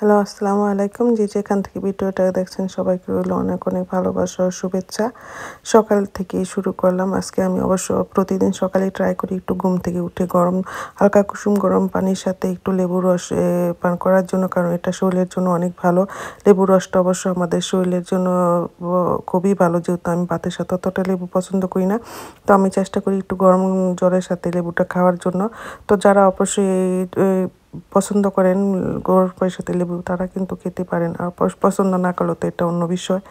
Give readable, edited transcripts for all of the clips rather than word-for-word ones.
Hello, আসসালামু আলাইকুম। যেখান থেকে ভিডিওটা দেখছেন সবাইকে রইল অনেক অনেক ভালোবাসা ও শুভেচ্ছা। সকাল থেকেই শুরু করলাম। আজকে আমি অবশ্য প্রতিদিন সকালে ট্রাই করি একটু ঘুম থেকে উঠে হালকা কুসুম গরম পানির সাথে একটু লেবুর রস পান করার জন্য, কারণ এটা শরীরের জন্য অনেক ভালো। লেবুর রসটা অবশ্য আমাদের শরীরের জন্য খুবই ভালো, যেহেতু আমি ভাতের সাথে অতটা লেবু পছন্দ করি না। তো আমি চেষ্টা করি একটু গরম জলের সাথে লেবুটা খাওয়ার জন্য। তো যারা অবশ্যই পছন্দ করেন গরুর পায়ের সাথে লেবু, তারা কিন্তু খেতে পারেন। আর পছন্দ না করলে তো এটা অন্য বিষয়,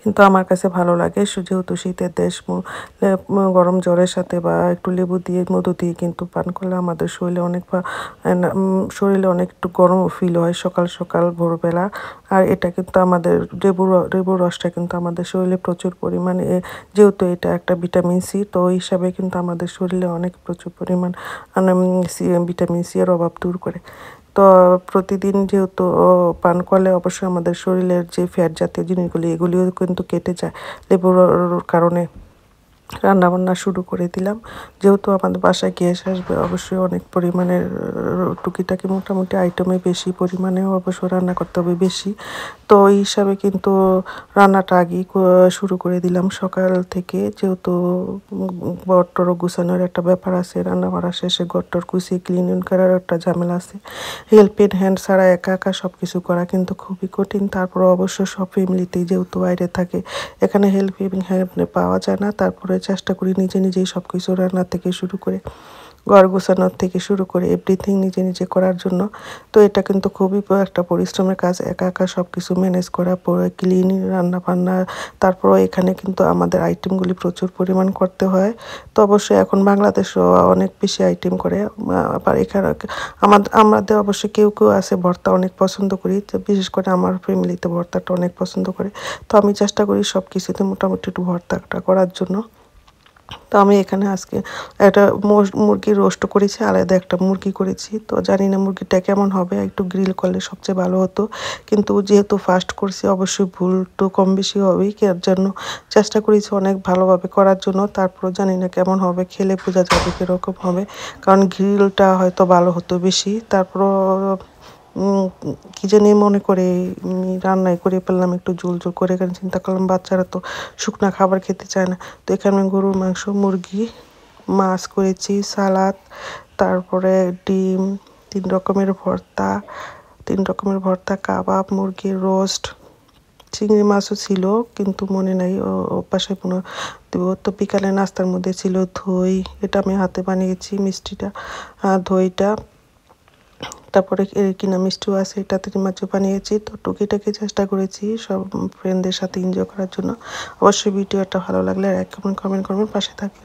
কিন্তু আমার কাছে ভালো লাগে। যেহেতু শীতের দেশ, গরম জলের সাথে বা একটু লেবু দিয়ে মধু দিয়ে কিন্তু পান করলে আমাদের শরীরে অনেক একটু গরম ফিল হয় সকাল সকাল ভোরবেলা। আর এটা কিন্তু আমাদের লেবুর রসটা কিন্তু আমাদের শরীরে প্রচুর পরিমাণে, যেহেতু এটা একটা ভিটামিন সি, তো ওই হিসাবে কিন্তু আমাদের শরীরে অনেক প্রচুর পরিমাণ ভিটামিন সি এর অভাব দূর করে। তো প্রতিদিন যেহেতু পান করলে অবশ্যই আমাদের শরীরের যে ফ্যাট জাতীয় জিনিসগুলি, এগুলিও কিন্তু কেটে যায় লেবুর কারণে। রান্নাবান্না শুরু করে দিলাম। যেহেতু আমাদের বাসায় গেস্ট আসবে, অবশ্যই অনেক পরিমাণের টুকিটাকি মোটামুটি আইটেমে বেশি পরিমাণেও অবশ্যই রান্না করতে হবে বেশি। তো ওই হিসাবে কিন্তু রান্নাটা আগেই শুরু করে দিলাম সকাল থেকে। যেহেতু ঘর-টর গুছানোর একটা ব্যাপার আছে, রান্না বাড়া শেষে ঘর-টর গুছিয়ে ক্লিন করার একটা ঝামেলা আছে। হেল্পিং হ্যান্ড ছাড়া একা একা সব কিছু করা কিন্তু খুবই কঠিন। তারপর অবশ্য সব ফ্যামিলিতেই যেহেতু বাইরে থাকে, এখানে হেল্পিং হ্যান্ড পাওয়া যায় না। তারপরে চেষ্টা করি নিজেই সব কিছু রান্না থেকে শুরু করে ঘর গোছানোর থেকে শুরু করে এভরিথিং নিজে করার জন্য। তো এটা কিন্তু খুবই একটা পরিশ্রমের কাজ, একা একা সব কিছু ম্যানেজ করা, পরে ক্লিন রান্না বান্না। তারপরও এখানে কিন্তু আমাদের আইটেমগুলি প্রচুর পরিমাণ করতে হয়। তো অবশ্যই এখন বাংলাদেশও অনেক বেশি আইটেম করে। আবার এখানে আমাদের অবশ্যই কেউ আছে ভর্তা অনেক পছন্দ করি, তো বিশেষ করে আমার ফ্যামিলিতে ভর্তাটা অনেক পছন্দ করে। তো আমি চেষ্টা করি সব কিছুতে মোটামুটি একটু ভর্তাটা করার জন্য। তো আমি এখানে আজকে একটা মুরগির রোস্ট করেছি, আলাদা একটা মুরগি করেছি। তো জানি না মুরগিটা কেমন হবে, একটু গ্রিল করলে সবচেয়ে ভালো হতো, কিন্তু যেহেতু ফার্স্ট করছি অবশ্যই ভুল তো কম বেশি হবেই। এর জন্য চেষ্টা করেছি অনেক ভালোভাবে করার জন্য। তারপর জানি না কেমন হবে, খেলে বোঝা যাবে কীরকম হবে, কারণ গ্রিলটা হয়তো ভালো হতো বেশি। তারপরও কি জানি মনে করে রান্নাই করে ফেললাম একটু ঝোল করে। এখানে চিন্তা করলাম বাচ্চারা তো শুকনা খাবার খেতে চায় না। তো এখানে গরুর মাংস, মুরগি, মাছ করেছি, সালাদ, তারপরে ডিম, 3 রকমের ভর্তা, কাবাব, মুরগির রোস্ট, চিংড়ি মাছও ছিল কিন্তু মনে নাই, ও পাশে কোনো দেবো। তো বিকালে নাস্তার মধ্যে ছিল দই, এটা আমি হাতে বানিয়েছি মিষ্টিটা, দইটা। তারপরে কিনা মিষ্টিও আছে, এটা মাছও বানিয়েছি। তো টুকিটাকি চেষ্টা করেছি সব ফ্রেন্ডদের সাথে এনজয় করার জন্য। অবশ্যই ভিডিওটা ভালো লাগলে লাইক কমেন্ট করবেন, পাশে থাকবেন।